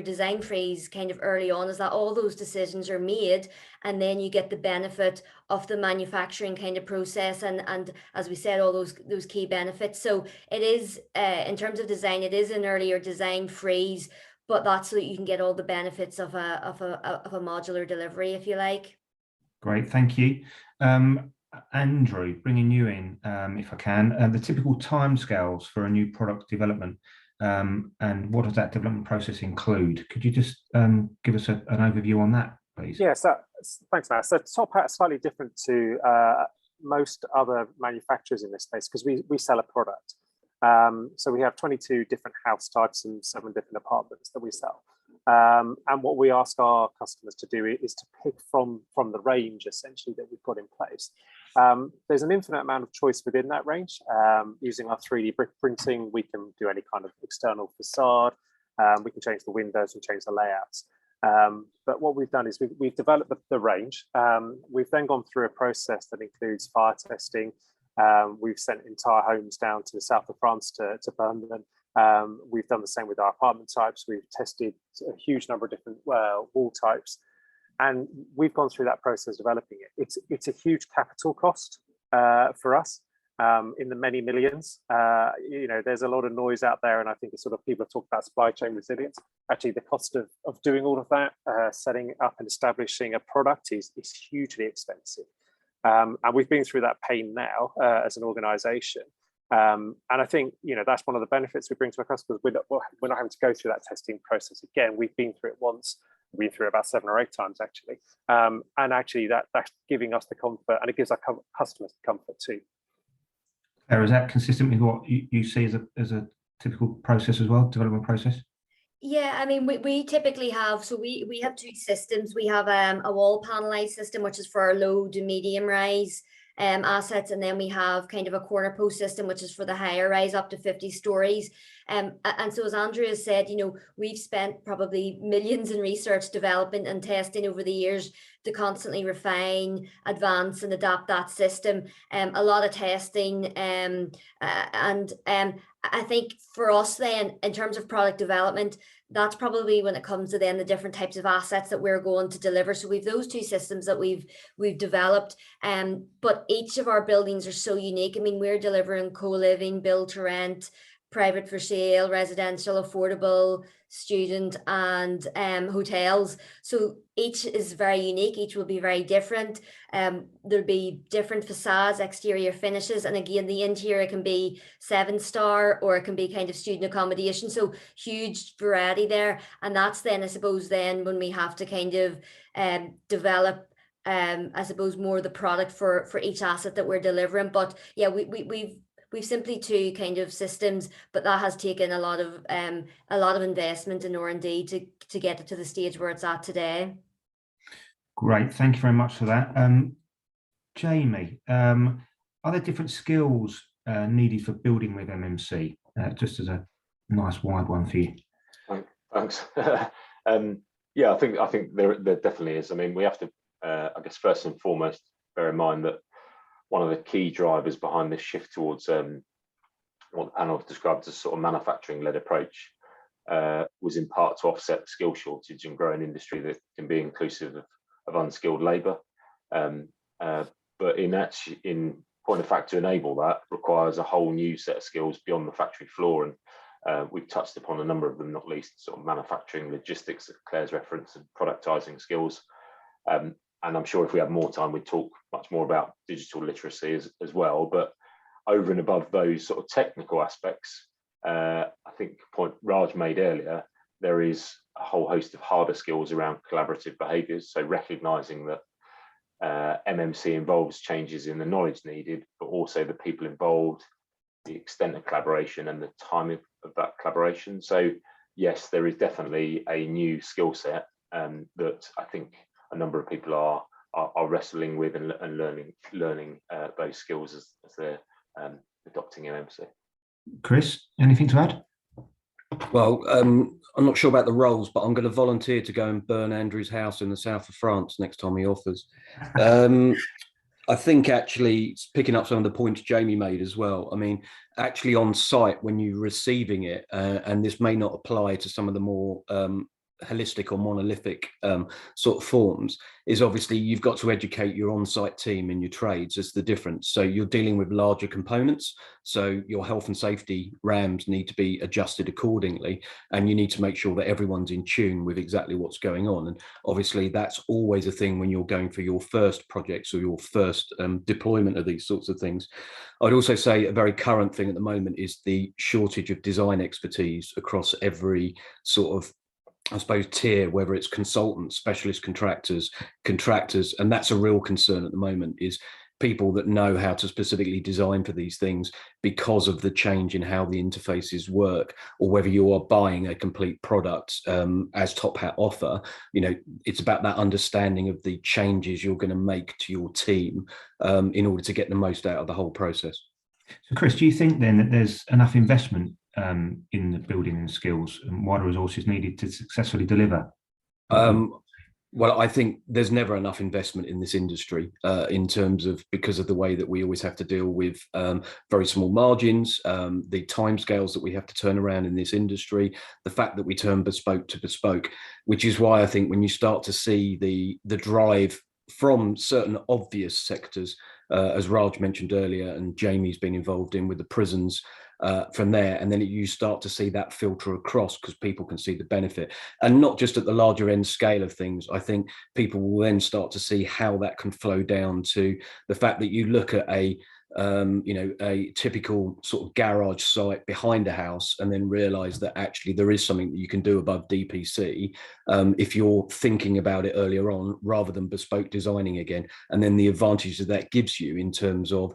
design freeze kind of early on is that all those decisions are made, and then you get the benefit of the manufacturing kind of process, and as we said, all those key benefits. So it is in terms of design, it is an earlier design freeze, but that's so that you can get all the benefits of a modular delivery, if you like. Great, thank you. Andrew, bringing you in, if I can, the typical timescales for a new product development, and what does that development process include? Could you just give us an overview on that, please? Yeah, so thanks, Matt. So Top Hat is slightly different to most other manufacturers in this space because we sell a product. So we have 22 different house types and 7 different apartments that we sell. And what we ask our customers to do is to pick from the range, essentially, that we've got in place. There's an infinite amount of choice within that range. Using our 3D brick printing, we can do any kind of external facade. We can change the windows and change the layouts. But what we've done is we've developed the range. We've then gone through a process that includes fire testing. We've sent entire homes down to the south of France to burn them. We've done the same with our apartment types. We've tested a huge number of different wall types, and we've gone through that process developing it. It's a huge capital cost for us, in the many millions. There's a lot of noise out there, and I think it's sort of people talk about supply chain resilience. Actually, the cost of doing all of that, setting up and establishing a product is hugely expensive. And we've been through that pain now as an organization. And I think, that's one of the benefits we bring to our customers. We're not having to go through that testing process again. We've been through it once. We've been through it about 7 or 8 times, actually. And actually, that's giving us the comfort, and it gives our customers the comfort too. Is that consistent with what you see as a typical process as well, development process? Yeah, I mean, we typically have, so we have 2 systems. We have a wall panelized system, which is for our low to medium rise assets, and then we have kind of a corner post system, which is for the higher rise up to 50 stories. And so, as Andrea said, we've spent probably millions in research, development and testing over the years to constantly refine, advance and adapt that system. A lot of testing, and I think for us then, in terms of product development, that's probably when it comes to then the different types of assets that we're going to deliver. So we've those 2 systems that we've developed, but each of our buildings are so unique. I mean, we're delivering co-living, build to rent, private for sale, residential, affordable, student and hotels. So each is very unique. Each will be very different. There'll be different facades, exterior finishes, and again, the interior can be 7-star or it can be kind of student accommodation. So huge variety there. And that's then, I suppose, then when we have to kind of develop I suppose more the product for each asset that we're delivering. But yeah, we've simply 2 kind of systems, but that has taken a lot of investment in R&D to get it to the stage where it's at today. Great, thank you very much for that. Jamie, are there different skills needed for building with MMC? Just as a nice wide one for you. Thanks. Yeah, I think there definitely is. I mean, we have to, I guess, first and foremost, bear in mind that one of the key drivers behind this shift towards what the panel described as sort of manufacturing-led approach was in part to offset the skill shortage and growing industry that can be inclusive of unskilled labour. But in point of fact, to enable that requires a whole new set of skills beyond the factory floor. And we've touched upon a number of them, not least sort of manufacturing, logistics, Claire's reference, and productising skills. And I'm sure if we had more time, we'd talk much more about digital literacy as well. But over and above those sort of technical aspects, I think the point Raj made earlier, there is a whole host of harder skills around collaborative behaviours. So recognising that MMC involves changes in the knowledge needed, but also the people involved, the extent of collaboration and the timing of that collaboration. So yes, there is definitely a new skill set that I think a number of people are wrestling with and learning those skills as they're adopting MMC. Chris, anything to add? Well, I'm not sure about the roles, but I'm going to volunteer to go and burn Andrew's house in the south of France next time he offers. I think actually picking up some of the points Jamie made as well. I mean, actually on site when you're receiving it, and this may not apply to some of the more holistic or monolithic sort of forms, is obviously you've got to educate your on-site team and your trades as the difference. So you're dealing with larger components, so your health and safety RAMs need to be adjusted accordingly, and you need to make sure that everyone's in tune with exactly what's going on. And obviously that's always a thing when you're going for your first projects or your first deployment of these sorts of things. I'd also say a very current thing at the moment is the shortage of design expertise across every sort of, I suppose, tier, whether it's consultants, specialist contractors, and that's a real concern at the moment, is people that know how to specifically design for these things because of the change in how the interfaces work, or whether you are buying a complete product as Top Hat offer. It's about that understanding of the changes you're going to make to your team in order to get the most out of the whole process. So Chris, do you think then that there's enough investment in the building and skills and wider resources needed to successfully deliver? Well, I think there's never enough investment in this industry in terms of, because of the way that we always have to deal with very small margins, the timescales that we have to turn around in this industry, the fact that we turn bespoke to bespoke, which is why I think when you start to see the drive from certain obvious sectors, as Raj mentioned earlier, and Jamie's been involved in with the prisons from there, and then you start to see that filter across because people can see the benefit, and not just at the larger end scale of things. I think people will then start to see how that can flow down to the fact that you look at a typical sort of garage site behind a house and then realize that actually there is something that you can do above DPC if you're thinking about it earlier on rather than bespoke designing again. And then the advantages that gives you in terms of,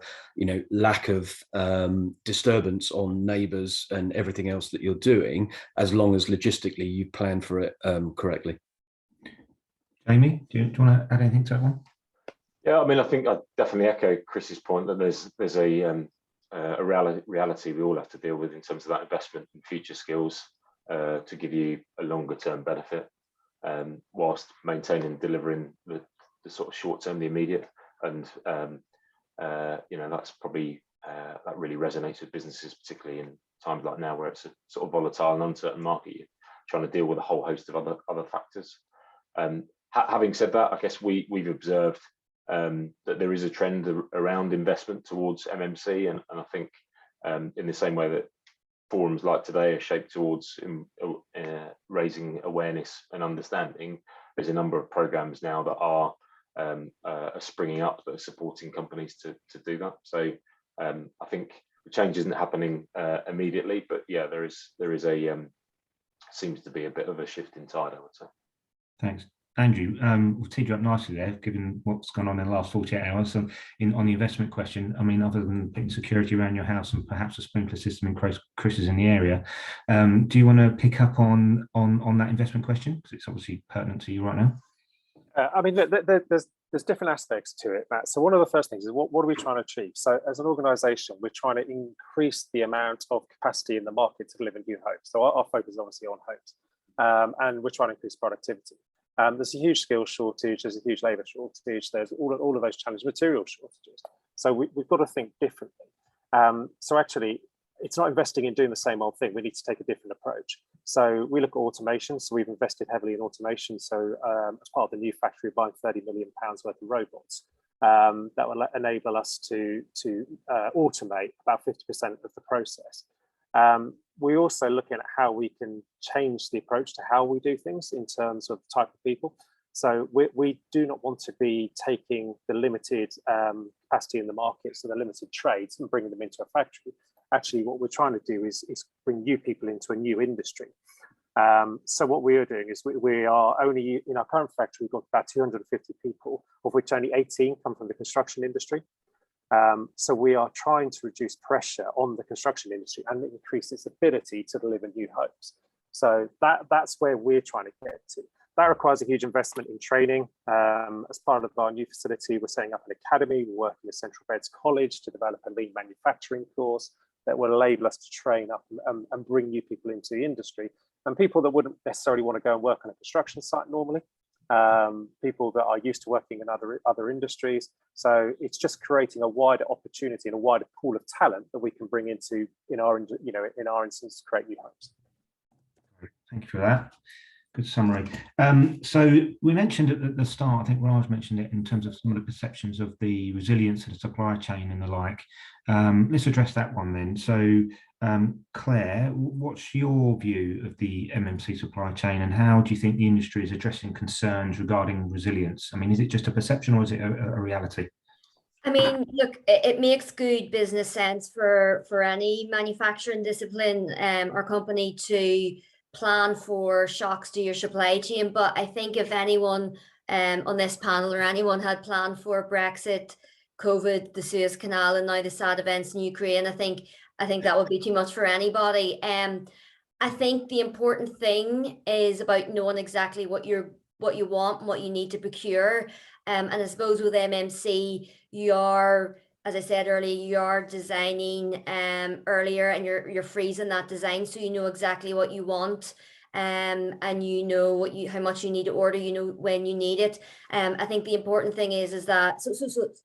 lack of disturbance on neighbors and everything else that you're doing, as long as logistically you plan for it correctly. Jamie, do you want to add anything to that one? Yeah, I mean, I think I definitely echo Chris's point that there's a reality we all have to deal with in terms of that investment in future skills to give you a longer term benefit, whilst maintaining and delivering the sort of short term, the immediate. And that's probably that really resonates with businesses, particularly in times like now where it's a sort of volatile and uncertain market. You're trying to deal with a whole host of other factors. Having said that, I guess we've observed that there is a trend around investment towards MMC, and I think in the same way that forums like today are shaped towards raising awareness and understanding, there's a number of programs now that are springing up that are supporting companies to do that. So I think the change isn't happening immediately, but yeah, there is seems to be a bit of a shift in tide, I would say. Thanks. Andrew, we've teed you up nicely there, given what's gone on in the last 48 hours. So on the investment question, I mean, other than putting security around your house and perhaps a sprinkler system in Chris is in the area, do you want to pick up on that investment question? Because it's obviously pertinent to you right now. I mean, there's different aspects to it, Matt. So one of the first things is what are we trying to achieve? So as an organisation, we're trying to increase the amount of capacity in the market to deliver new homes. So our focus is obviously on homes, and we're trying to increase productivity. There's a huge skills shortage, there's a huge labour shortage, there's all of those challenges, material shortages. So we've got to think differently. So actually, it's not investing in doing the same old thing. We need to take a different approach. So we look at automation. So we've invested heavily in automation. So as part of the new factory, we're buying £30 million worth of robots that will enable us to automate about 50% of the process. We're also looking at how we can change the approach to how we do things in terms of type of people. So we do not want to be taking the limited capacity in the market, so the limited trades, and bringing them into a factory. Actually, what we're trying to do is bring new people into a new industry. So what we are doing is we are only, in our current factory, we've got about 250 people, of which only 18 come from the construction industry. So we are trying to reduce pressure on the construction industry and increase its ability to deliver new homes. So that's where we're trying to get to. That requires a huge investment in training. As part of our new facility, we're setting up an academy. We're working with Central Beds College to develop a lean manufacturing course that will enable us to train up and bring new people into the industry, and people that wouldn't necessarily want to go and work on a construction site normally. People that are used to working in other industries. So it's just creating a wider opportunity and a wider pool of talent that we can bring into, in our instance, to create new homes. Thank you for that. Good summary. So we mentioned at the start, I think Raj mentioned it in terms of some of the perceptions of the resilience of the supply chain and the like. Let's address that one then. So Claire, what's your view of the MMC supply chain, and how do you think the industry is addressing concerns regarding resilience? I mean, is it just a perception or is it a reality? I mean, look, it makes good business sense for any manufacturing discipline or company to plan for shocks to your supply chain. But I think if anyone on this panel or anyone had planned for Brexit, COVID, the Suez Canal, and now the sad events in Ukraine. I think that would be too much for anybody. I think the important thing is about knowing exactly what you want and what you need to procure. And I suppose with MMC, you are, as I said earlier, you are designing earlier, and you're freezing that design, so you know exactly what you want. And you know how much you need to order, you know when you need it. I think the important thing is that so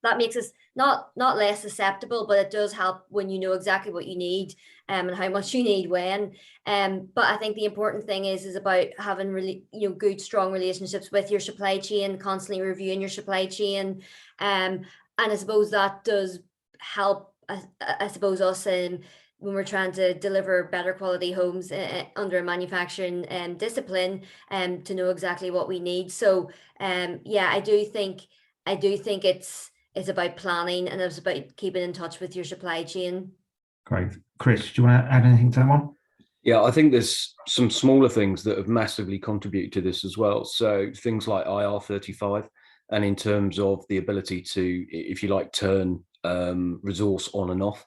that makes us not less susceptible, but it does help when you know exactly what you need and how much you need when. But I think the important thing is about having really good, strong relationships with your supply chain, constantly reviewing your supply chain. And I suppose that does help, I suppose, us when we're trying to deliver better quality homes under a manufacturing discipline, to know exactly what we need. So yeah, I do think it's about planning, and it's about keeping in touch with your supply chain. Great. Chris, do you want to add anything to that one? Yeah, I think there's some smaller things that have massively contributed to this as well. So things like IR35, and in terms of the ability to, if you like, turn resource on and off.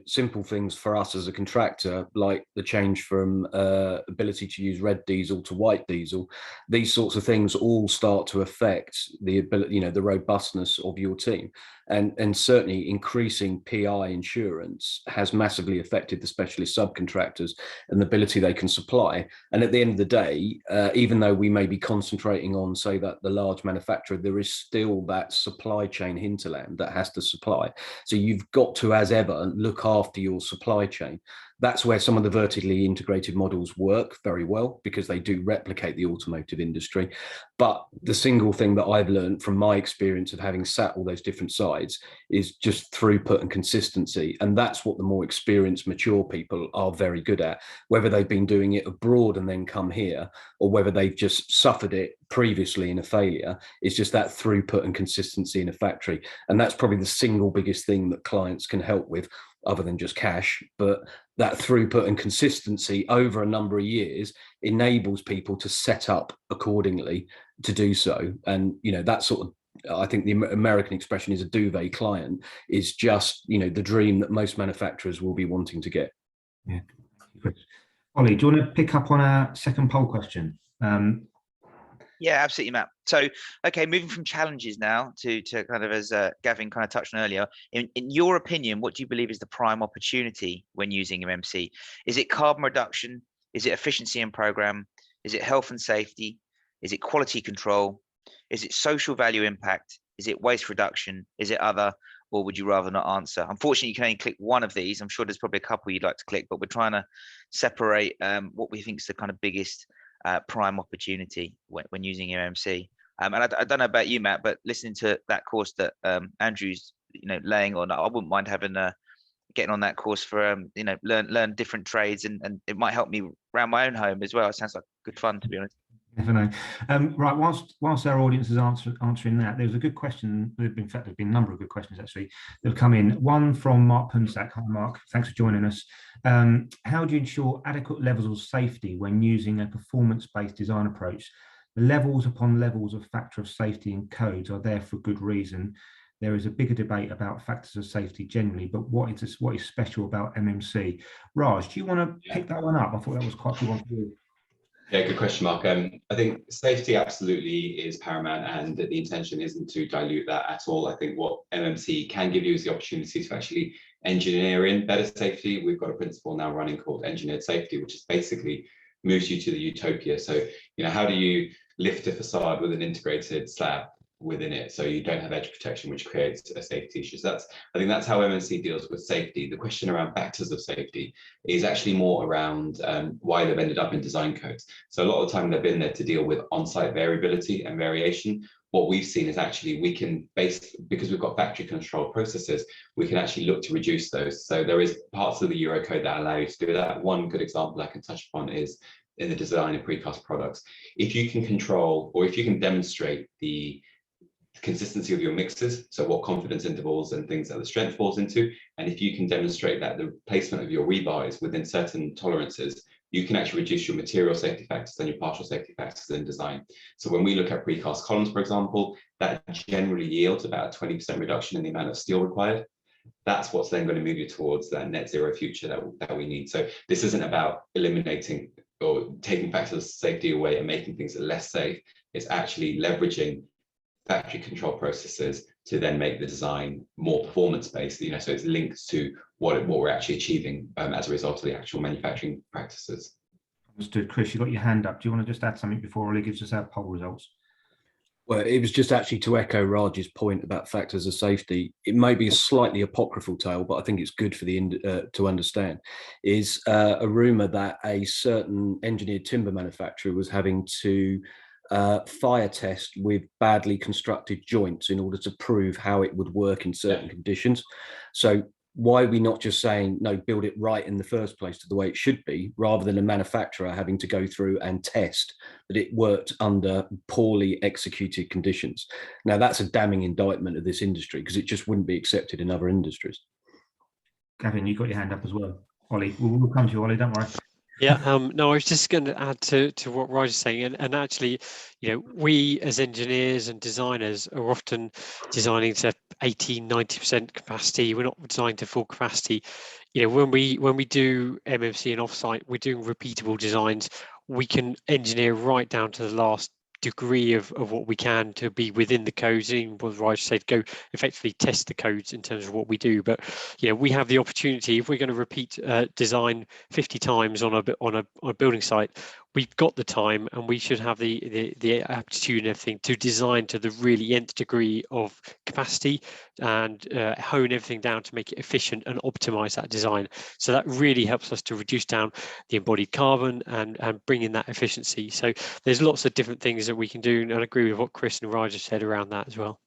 Simple things for us as a contractor, like the change from ability to use red diesel to white diesel. These sorts of things all start to affect the ability, the robustness of your team. And certainly increasing PI insurance has massively affected the specialist subcontractors and the ability they can supply. And at the end of the day, even though we may be concentrating on, say, that the large manufacturer, there is still that supply chain hinterland that has to supply. So you've got to, as ever, look after your supply chain. That's where some of the vertically integrated models work very well, because they do replicate the automotive industry. But the single thing that I've learned from my experience of having sat all those different sides is just throughput and consistency. And that's what the more experienced, mature people are very good at, whether they've been doing it abroad and then come here, or whether they've just suffered it previously in a failure. It's just that throughput and consistency in a factory. And that's probably the single biggest thing that clients can help with, other than just cash. But that throughput and consistency over a number of years enables people to set up accordingly to do so. And, that sort of, I think the American expression is a duvet client, is just, the dream that most manufacturers will be wanting to get. Yeah. Ollie, do you want to pick up on our second poll question? Yeah, absolutely, Matt. So, okay, moving from challenges now to kind of, as Gavin kind of touched on earlier, in your opinion, what do you believe is the prime opportunity when using MMC? Is it carbon reduction? Is it efficiency and program? Is it health and safety? Is it quality control? Is it social value impact? Is it waste reduction? Is it other? Or would you rather not answer? Unfortunately, you can only click one of these. I'm sure there's probably a couple you'd like to click, but we're trying to separate what we think is the kind of biggest prime opportunity when using MMC. And I don't know about you, Matt, but listening to that course that Andrew's laying on, I wouldn't mind having getting on that course for learn different trades, and it might help me around my own home as well. It sounds like good fun, to be honest. Never know. Right, whilst our audience is answering that, there's a good question. In fact, there's been a number of good questions actually that have come in. One from Mark Punsack. Hi, Mark. Thanks for joining us. How do you ensure adequate levels of safety when using a performance-based design approach? The levels upon levels of factor of safety in codes are there for good reason. There is a bigger debate about factors of safety generally, but what is special about MMC? Raj, do you want to pick that one up? I thought that was quite a good one for you. Yeah, good question, Mark. I think safety absolutely is paramount, and the intention isn't to dilute that at all. I think what MMC can give you is the opportunity to actually engineer in better safety. We've got a principle now running called engineered safety, which is basically moves you to the utopia. So, how do you lift a facade with an integrated slab within it, so you don't have edge protection, which creates a safety issue? So I think that's how MMC deals with safety. The question around factors of safety is actually more around why they've ended up in design codes. So a lot of the time they've been there to deal with on-site variability and variation. What we've seen is actually we can because we've got factory control processes, we can actually look to reduce those. So there is parts of the Eurocode that allow you to do that. One good example I can touch upon is in the design of precast products. If you can control, or if you can demonstrate the consistency of your mixes, so what confidence intervals and things that the strength falls into, and if you can demonstrate that the placement of your rebar is within certain tolerances, you can actually reduce your material safety factors and your partial safety factors in design. So when we look at precast columns, for example, that generally yields about a 20% reduction in the amount of steel required. That's what's then going to move you towards that net zero future that we need. So this isn't about eliminating or taking factors of safety away and making things less safe. It's actually leveraging factory control processes to then make the design more performance-based, so it's linked to what we're actually achieving as a result of the actual manufacturing practices. Understood. Chris, you got your hand up. Do you want to just add something before Ollie gives us our poll results? Well, it was just actually to echo Raj's point about factors of safety. It may be a slightly apocryphal tale, but I think it's good for to understand. Is a rumor that a certain engineered timber manufacturer was having to fire test with badly constructed joints in order to prove how it would work in certain conditions. So why are we not just saying, no, build it right in the first place to the way it should be, rather than a manufacturer having to go through and test that it worked under poorly executed conditions? Now, that's a damning indictment of this industry, because it just wouldn't be accepted in other industries. Gavin, you got your hand up as well. Ollie, we'll come to you, Ollie, don't worry. Yeah, no, I was just going to add to what Raj is saying, and actually, we as engineers and designers are often designing to 80-90% capacity. We're not designing to full capacity. When we do MMC and Offsite, we're doing repeatable designs. We can engineer right down to the last degree of what we can to be within the codes. Even what Raj said, go effectively test the codes in terms of what we do. But we have the opportunity, if we're going to repeat design 50 times on a building site, we've got the time, and we should have the aptitude and everything to design to the really nth degree of capacity and hone everything down to make it efficient and optimize that design. So that really helps us to reduce down the embodied carbon and bring in that efficiency. So there's lots of different things that we can do, and I agree with what Chris and Raj have said around that as well.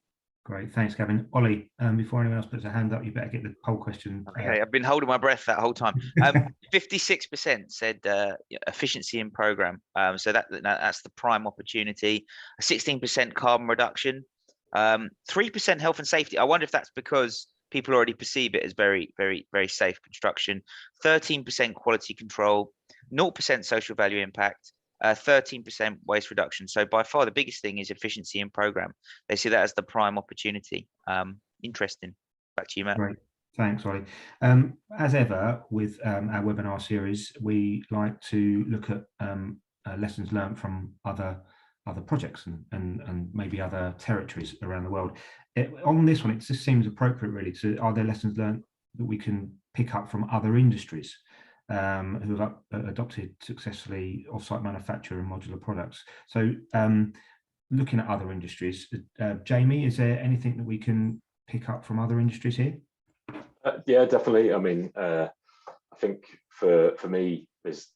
Great, thanks, Gavin. Ollie, before anyone else puts a hand up, you better get the poll question. Okay, I've been holding my breath that whole time. 56% said efficiency in program. So that's the prime opportunity. 16% carbon reduction. 3% health and safety. I wonder if that's because people already perceive it as very, very, very safe construction. 13% quality control. 0% social value impact. 13% waste reduction. So by far the biggest thing is efficiency in program. They see that as the prime opportunity. Interesting. Back to you, Matt. Great. Thanks, Ollie. As ever with our webinar series, we like to look at lessons learned from other projects and maybe other territories around the world. On this one, it just seems appropriate, really. Are there lessons learned that we can pick up from other industries who have adopted successfully offsite manufacture and modular products? So looking at other industries, Jamie, is there anything that we can pick up from other industries here? Yeah, definitely. I mean, I think for me, there's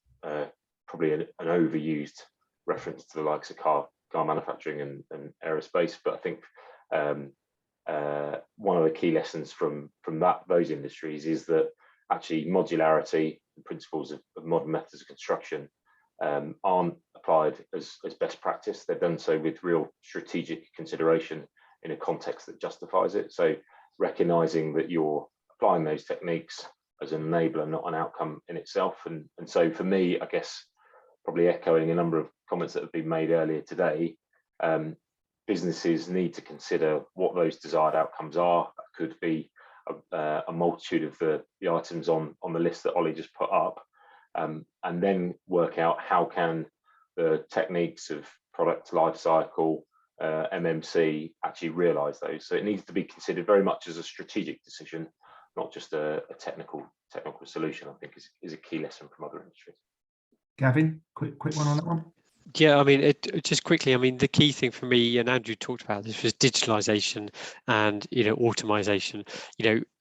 probably an overused reference to the likes of car manufacturing and aerospace, but I think one of the key lessons from those industries is that actually modularity, the principles of modern methods of construction, aren't applied as best practice. They've done so with real strategic consideration in a context that justifies it. So recognizing that you're applying those techniques as an enabler, not an outcome in itself. And so for me, I guess, probably echoing a number of comments that have been made earlier today, businesses need to consider what those desired outcomes are. That could be a multitude of the items on the list that Ollie just put up, and then work out how can the techniques of product life cycle, MMC, actually realise those. So it needs to be considered very much as a strategic decision, not just a technical solution. I think is a key lesson from other industries. Gavin, quick one on that one. Yeah, I mean, just quickly, I mean, the key thing for me, and Andrew talked about this, was digitalization and, automation,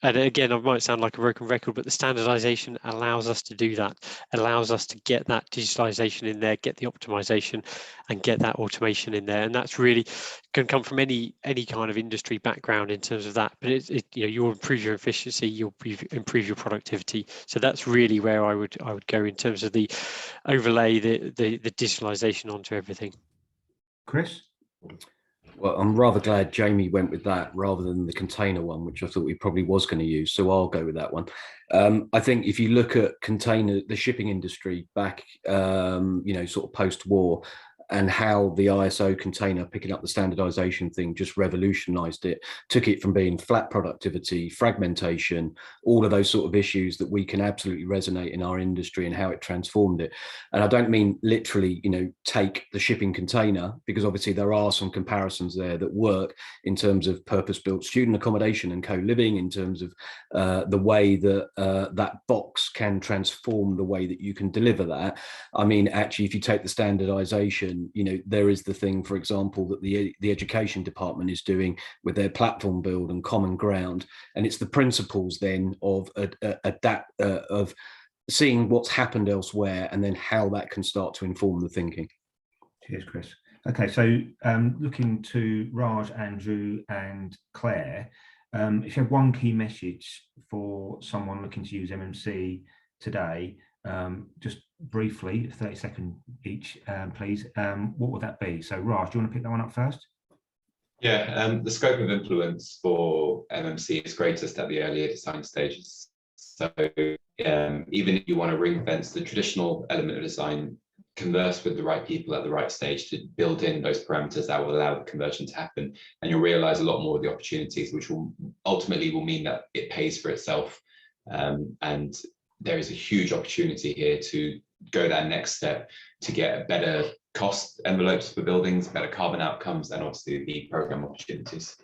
and again, I might sound like a broken record, but the standardization allows us to do that, allows us to get that digitalization in there, get the optimization and get that automation in there. And that's really can come from any kind of industry background in terms of that, but you'll improve your efficiency, you'll improve your productivity. So that's really where I would go in terms of the overlay the digitalization onto everything. Chris? Well, I'm rather glad Jamie went with that rather than the container one, which I thought he probably was going to use. So I'll go with that one. I think if you look at the shipping industry back, sort of post-war, and how the ISO container picking up the standardization thing just revolutionized it, took it from being flat productivity, fragmentation, all of those sort of issues that we can absolutely resonate in our industry, and how it transformed it. And I don't mean literally, take the shipping container, because obviously there are some comparisons there that work in terms of purpose-built student accommodation and co-living, in terms of the way that that box can transform the way that you can deliver that. I mean, actually, if you take the standardization, there is the thing, for example, that the education department is doing with their platform build and common ground, and it's the principles then of of seeing what's happened elsewhere, and then how that can start to inform the thinking. Cheers, Chris. Okay, so looking to Raj, Andrew, and Claire, if you have one key message for someone looking to use MMC today, just briefly, 30-second each, please, what would that be? So Raj, do you want to pick that one up first? Yeah, the scope of influence for MMC is greatest at the earlier design stages. So even if you want to ring fence the traditional element of design, converse with the right people at the right stage to build in those parameters that will allow the conversion to happen, and you'll realize a lot more of the opportunities, which will ultimately mean that it pays for itself. And there is a huge opportunity here to go that next step to get better cost envelopes for buildings, better carbon outcomes, and obviously the program opportunities.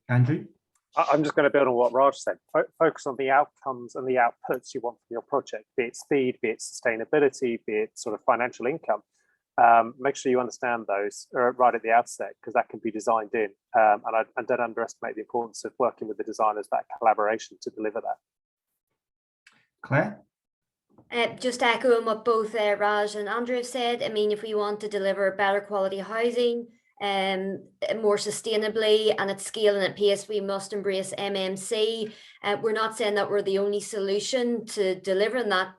Andrew? I'm just going to build on what Raj said. Focus on the outcomes and the outputs you want from your project, be it speed, be it sustainability, be it sort of financial income. Make sure you understand those right at the outset, because that can be designed in. And don't underestimate the importance of working with the designers, that collaboration to deliver that. Claire? Just echoing what both Raj and Andrew have said. I mean, if we want to deliver better quality housing, more sustainably and at scale and at pace, we must embrace MMC. We're not saying that we're the only solution to delivering that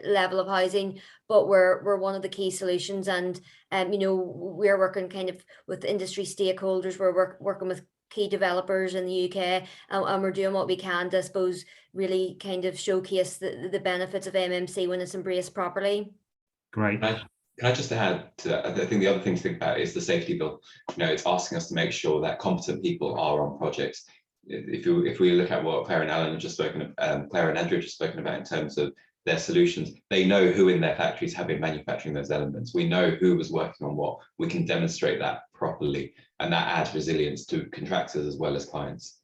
level of housing, but we're one of the key solutions. And we're working kind of with industry stakeholders. We're working with key developers in the UK, and we're doing what we can to, I suppose, really kind of showcase the benefits of MMC when it's embraced properly. Great. Can I just add to that? I think the other thing to think about is the safety bill. It's asking us to make sure that competent people are on projects. If we look at what Claire and Alan have just spoken of, Claire and Andrew have just spoken about in terms of their solutions, they know who in their factories have been manufacturing those elements. We know who was working on what. We can demonstrate that properly, and that adds resilience to contractors as well as clients.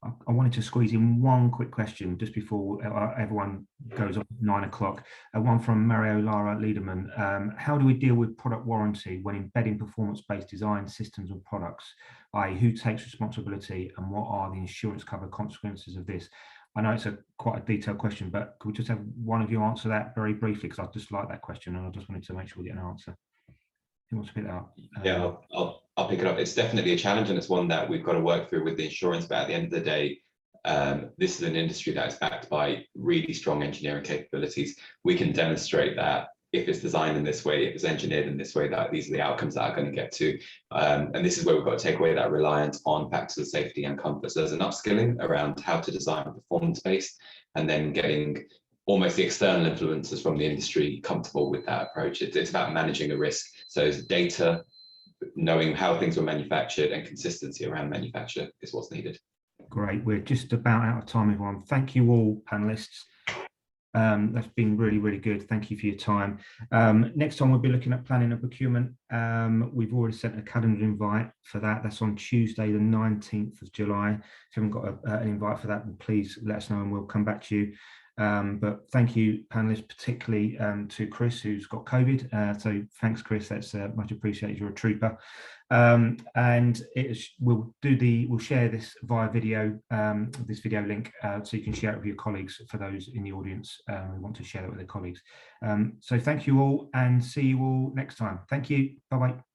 I wanted to squeeze in one quick question just before everyone goes off at 9 o'clock. One from Mario Lara Liederman. How do we deal with product warranty when embedding performance-based design systems and products? i.e., who takes responsibility, and what are the insurance cover consequences of this? I know it's quite a detailed question, but could we just have one of you answer that very briefly? Because I just like that question, and I just wanted to make sure we get an answer. Who wants to pick that up? Yeah, I'll pick it up. It's definitely a challenge, and it's one that we've got to work through with the insurance. But at the end of the day, this is an industry that is backed by really strong engineering capabilities. We can demonstrate that if it's designed in this way, if it's engineered in this way, that these are the outcomes that are going to get to. And this is where we've got to take away that reliance on factors of safety and comfort. So there's an upskilling around how to design performance-based, and then getting almost the external influences from the industry comfortable with that approach. It's about managing a risk. So it's data, knowing how things were manufactured, and consistency around manufacture is what's needed. Great. We're just about out of time, everyone. Thank you all, panelists. That's been really, really good. Thank you for your time. Next time we'll be looking at planning and procurement. We've already sent a calendar invite for that. That's on Tuesday, the 19th of July. If you haven't got an invite for that, then please let us know and we'll come back to you. But thank you, panelists, particularly to Chris, who's got COVID. So thanks, Chris. That's much appreciated. You're a trooper. And we'll share this via video, this video link, so you can share it with your colleagues for those in the audience who want to share it with their colleagues. So thank you all, and see you all next time. Thank you. Bye-bye.